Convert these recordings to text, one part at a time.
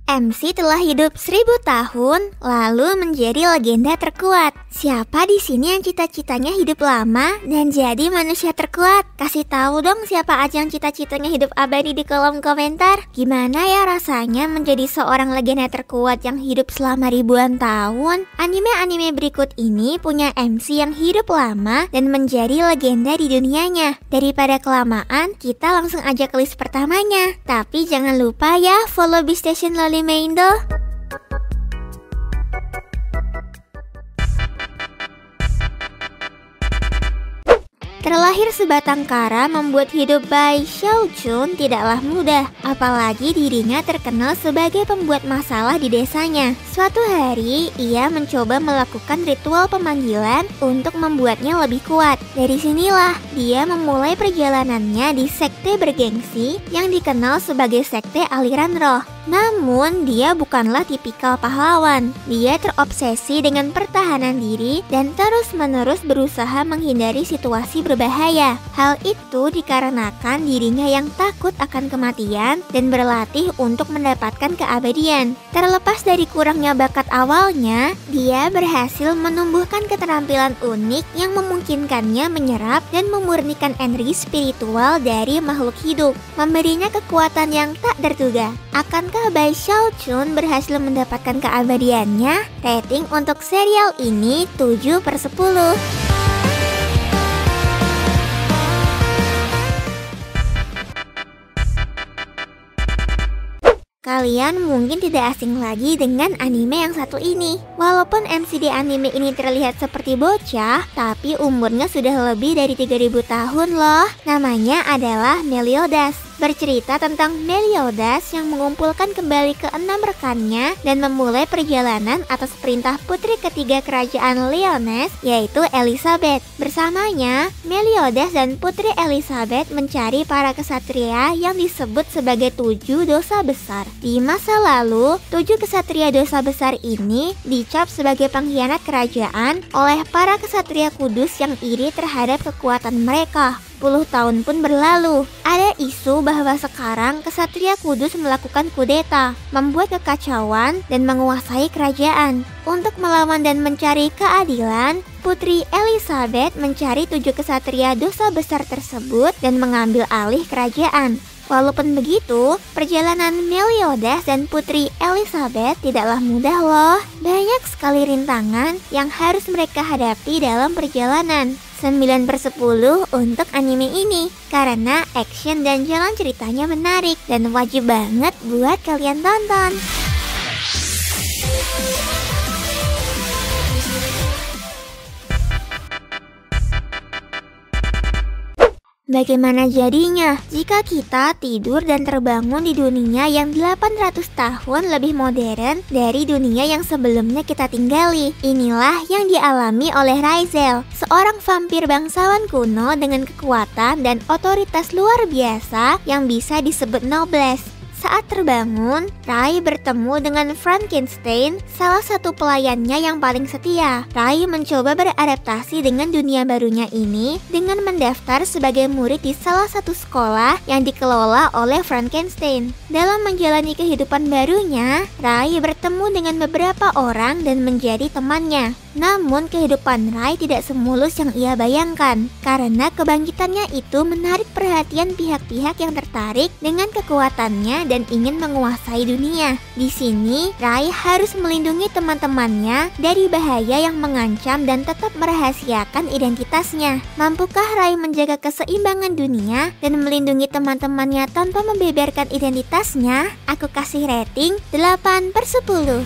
MC telah hidup 1000 tahun, lalu menjadi legenda terkuat. Siapa di sini yang cita-citanya hidup lama dan jadi manusia terkuat? Kasih tahu dong siapa aja yang cita-citanya hidup abadi di kolom komentar. Gimana ya rasanya menjadi seorang legenda terkuat yang hidup selama ribuan tahun? Anime-anime berikut ini punya MC yang hidup lama dan menjadi legenda di dunianya. Daripada kelamaan, kita langsung aja ke list pertamanya. Tapi jangan lupa ya follow Bistation Loli Meindo. Terlahir sebatang kara membuat hidup Bai Xiaojun tidaklah mudah, apalagi dirinya terkenal sebagai pembuat masalah di desanya. Suatu hari, ia mencoba melakukan ritual pemanggilan untuk membuatnya lebih kuat. Dari sinilah, dia memulai perjalanannya di sekte bergengsi yang dikenal sebagai sekte aliran roh. Namun, dia bukanlah tipikal pahlawan. Dia terobsesi dengan pertahanan diri dan terus-menerus berusaha menghindari situasi berbahaya. Hal itu dikarenakan dirinya yang takut akan kematian dan berlatih untuk mendapatkan keabadian. Terlepas dari kurangnya bakat awalnya, dia berhasil menumbuhkan keterampilan unik yang memungkinkannya menyerap dan memurnikan energi spiritual dari makhluk hidup, memberinya kekuatan yang tak terduga. Akankah Bai Xiaojun berhasil mendapatkan keabadiannya? Rating untuk serial ini 7/10. Kalian mungkin tidak asing lagi dengan anime yang satu ini. Walaupun MC di anime ini terlihat seperti bocah, tapi umurnya sudah lebih dari 3000 tahun loh. Namanya adalah Meliodas. Bercerita tentang Meliodas yang mengumpulkan kembali ke-6 rekannya dan memulai perjalanan atas perintah putri ketiga kerajaan Lyonesse, yaitu Elizabeth. Bersamanya, Meliodas dan putri Elizabeth mencari para kesatria yang disebut sebagai 7 dosa besar. Di masa lalu, 7 kesatria dosa besar ini dicap sebagai pengkhianat kerajaan oleh para kesatria kudus yang iri terhadap kekuatan mereka. 10 tahun pun berlalu. Ada isu bahwa sekarang kesatria kudus melakukan kudeta, membuat kekacauan dan menguasai kerajaan. Untuk melawan dan mencari keadilan, Putri Elizabeth mencari 7 kesatria dosa besar tersebut dan mengambil alih kerajaan. Walaupun begitu, perjalanan Meliodas dan Putri Elizabeth tidaklah mudah loh. Banyak sekali rintangan yang harus mereka hadapi dalam perjalanan. 9/10 untuk anime ini karena action dan jalan ceritanya menarik dan wajib banget buat kalian tonton. Bagaimana jadinya jika kita tidur dan terbangun di dunia yang 800 tahun lebih modern dari dunia yang sebelumnya kita tinggali? Inilah yang dialami oleh Raizel, seorang vampir bangsawan kuno dengan kekuatan dan otoritas luar biasa yang bisa disebut nobles. Saat terbangun, Rai bertemu dengan Frankenstein, salah satu pelayannya yang paling setia. Rai mencoba beradaptasi dengan dunia barunya ini dengan mendaftar sebagai murid di salah satu sekolah yang dikelola oleh Frankenstein. Dalam menjalani kehidupan barunya, Rai bertemu dengan beberapa orang dan menjadi temannya. Namun kehidupan Rai tidak semulus yang ia bayangkan, karena kebangkitannya itu menarik perhatian pihak-pihak yang tertarik dengan kekuatannya dan ingin menguasai dunia. Di sini, Rai harus melindungi teman-temannya dari bahaya yang mengancam dan tetap merahasiakan identitasnya. Mampukah Rai menjaga keseimbangan dunia dan melindungi teman-temannya tanpa membeberkan identitasnya? Aku kasih rating 8/10.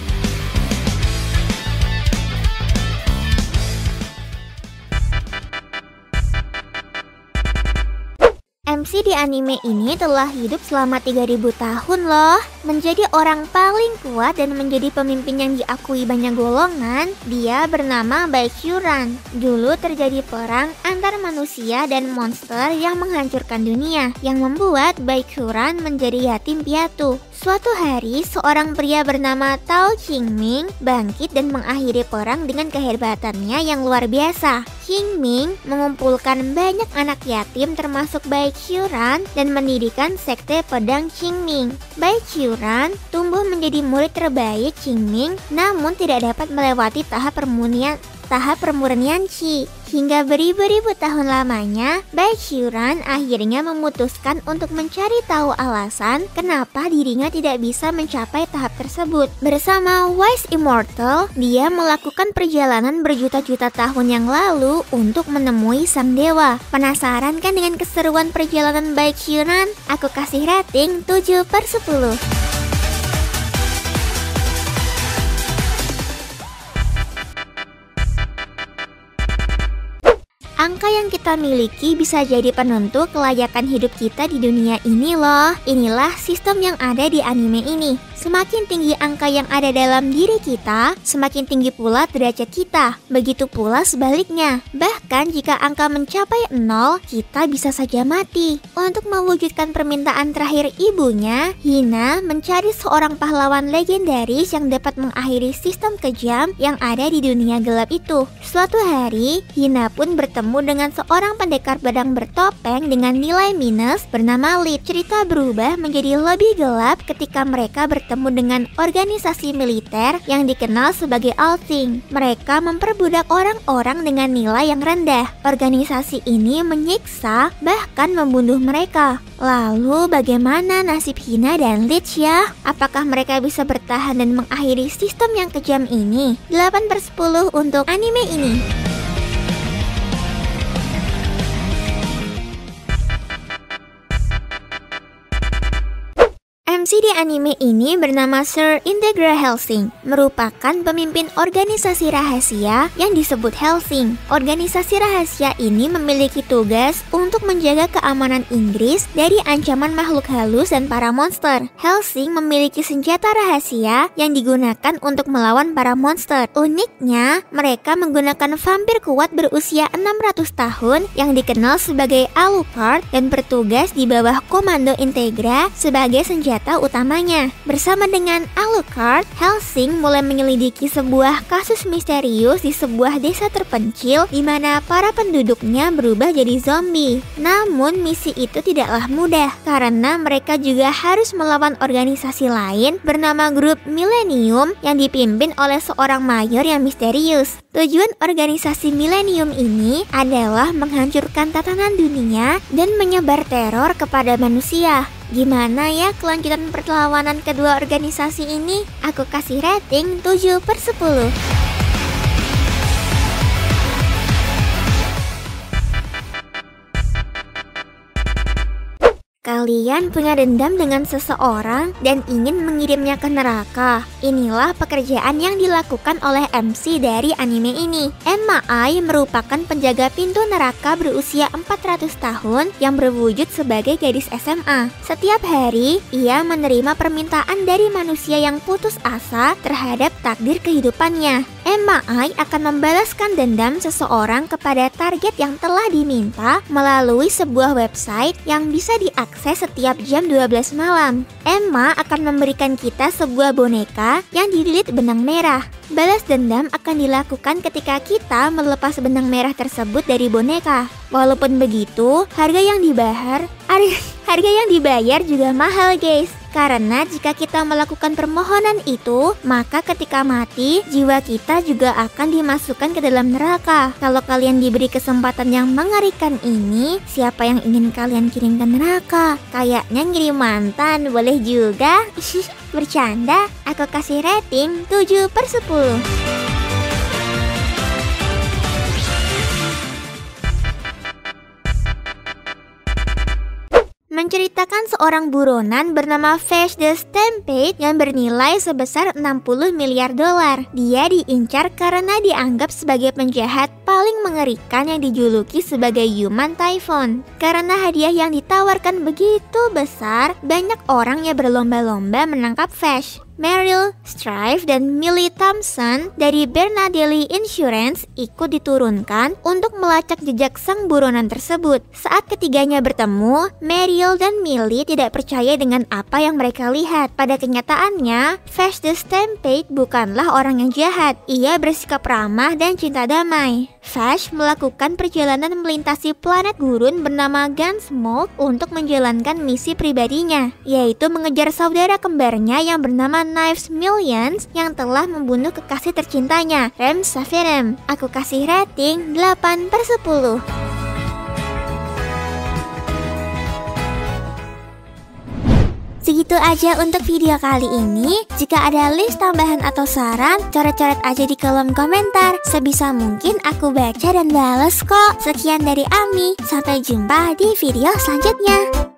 MC di anime ini telah hidup selama 3000 tahun loh. Menjadi orang paling kuat dan menjadi pemimpin yang diakui banyak golongan, dia bernama Baikyuran. Dulu terjadi perang antar manusia dan monster yang menghancurkan dunia, yang membuat Baikyuran menjadi yatim piatu. Suatu hari, seorang pria bernama Tao Qingming bangkit dan mengakhiri perang dengan kehebatannya yang luar biasa. Qingming mengumpulkan banyak anak yatim termasuk Bai Qiuran dan mendirikan sekte pedang Qingming. Bai Qiuran tumbuh menjadi murid terbaik Qingming namun tidak dapat melewati tahap permurnian Qi. Hingga beribu-ribu tahun lamanya, Bai Qiuran akhirnya memutuskan untuk mencari tahu alasan kenapa dirinya tidak bisa mencapai tahap tersebut. Bersama Wise Immortal, dia melakukan perjalanan berjuta-juta tahun yang lalu untuk menemui sang dewa. Penasaran kan dengan keseruan perjalanan Bai Qiuran? Aku kasih rating 7/10. Angka yang kita miliki bisa jadi penentu kelayakan hidup kita di dunia ini loh. Inilah sistem yang ada di anime ini. Semakin tinggi angka yang ada dalam diri kita, semakin tinggi pula derajat kita. Begitu pula sebaliknya. Bahkan jika angka mencapai 0, kita bisa saja mati. Untuk mewujudkan permintaan terakhir ibunya, Hina mencari seorang pahlawan legendaris yang dapat mengakhiri sistem kejam yang ada di dunia gelap itu. Suatu hari, Hina pun bertemu dengan seorang pendekar pedang bertopeng dengan nilai minus bernama Lid. Cerita berubah menjadi lebih gelap ketika mereka bertemu dengan organisasi militer yang dikenal sebagai Alting. Mereka memperbudak orang-orang dengan nilai yang rendah. Organisasi ini menyiksa bahkan membunuh mereka. Lalu bagaimana nasib Hina dan Lid ya? Apakah mereka bisa bertahan dan mengakhiri sistem yang kejam ini? 8/10 untuk anime ini. MC di anime ini bernama Sir Integra Hellsing, merupakan pemimpin organisasi rahasia yang disebut Hellsing. Organisasi rahasia ini memiliki tugas untuk menjaga keamanan Inggris dari ancaman makhluk halus dan para monster. Hellsing memiliki senjata rahasia yang digunakan untuk melawan para monster. Uniknya, mereka menggunakan vampir kuat berusia 600 tahun yang dikenal sebagai Alucard dan bertugas di bawah komando Integra sebagai senjata utamanya. Bersama dengan Alucard, Hellsing mulai menyelidiki sebuah kasus misterius di sebuah desa terpencil di mana para penduduknya berubah jadi zombie. Namun misi itu tidaklah mudah karena mereka juga harus melawan organisasi lain bernama Grup Millennium yang dipimpin oleh seorang mayor yang misterius. Tujuan organisasi Millennium ini adalah menghancurkan tatanan dunia dan menyebar teror kepada manusia. Gimana ya kelanjutan perlawanan kedua organisasi ini? Aku kasih rating 7/10. Kalian punya dendam dengan seseorang dan ingin mengirimnya ke neraka. Inilah pekerjaan yang dilakukan oleh MC dari anime ini. Emma Ai merupakan penjaga pintu neraka berusia 400 tahun yang berwujud sebagai gadis SMA. Setiap hari, ia menerima permintaan dari manusia yang putus asa terhadap takdir kehidupannya. Emma Ai akan membalaskan dendam seseorang kepada target yang telah diminta melalui sebuah website yang bisa diakses setiap jam 12 malam. Emma akan memberikan kita sebuah boneka yang dililit benang merah. Balas dendam akan dilakukan ketika kita melepas benang merah tersebut dari boneka. Walaupun begitu, harga yang dibayar juga mahal guys. Karena jika kita melakukan permohonan itu, maka ketika mati, jiwa kita juga akan dimasukkan ke dalam neraka. Kalau kalian diberi kesempatan yang mengerikan ini, siapa yang ingin kalian kirim ke neraka? Kayaknya ngirim mantan, boleh juga. Bercanda, aku kasih rating 7/10. Menceritakan seorang buronan bernama Vash the Stampede yang bernilai sebesar 60 miliar dolar. Dia diincar karena dianggap sebagai penjahat paling mengerikan yang dijuluki sebagai Human Typhoon. Karena hadiah yang ditawarkan begitu besar, banyak orang yang berlomba-lomba menangkap Vash. Meryl Streep dan Millie Thompson dari Bernardelli Insurance ikut diturunkan untuk melacak jejak sang buronan tersebut. Saat ketiganya bertemu, Meryl dan Millie tidak percaya dengan apa yang mereka lihat. Pada kenyataannya, Vash the Stampede bukanlah orang yang jahat. Ia bersikap ramah dan cinta damai. Vash melakukan perjalanan melintasi planet gurun bernama Gunsmoke untuk menjalankan misi pribadinya, yaitu mengejar saudara kembarnya yang bernama Knives Millions yang telah membunuh kekasih tercintanya, Rem Saphirem. Aku kasih rating 8/10. Segitu aja untuk video kali ini. Jika ada list tambahan atau saran, coret-coret aja di kolom komentar. Sebisa mungkin aku baca dan balas kok. Sekian dari Ami, sampai jumpa di video selanjutnya.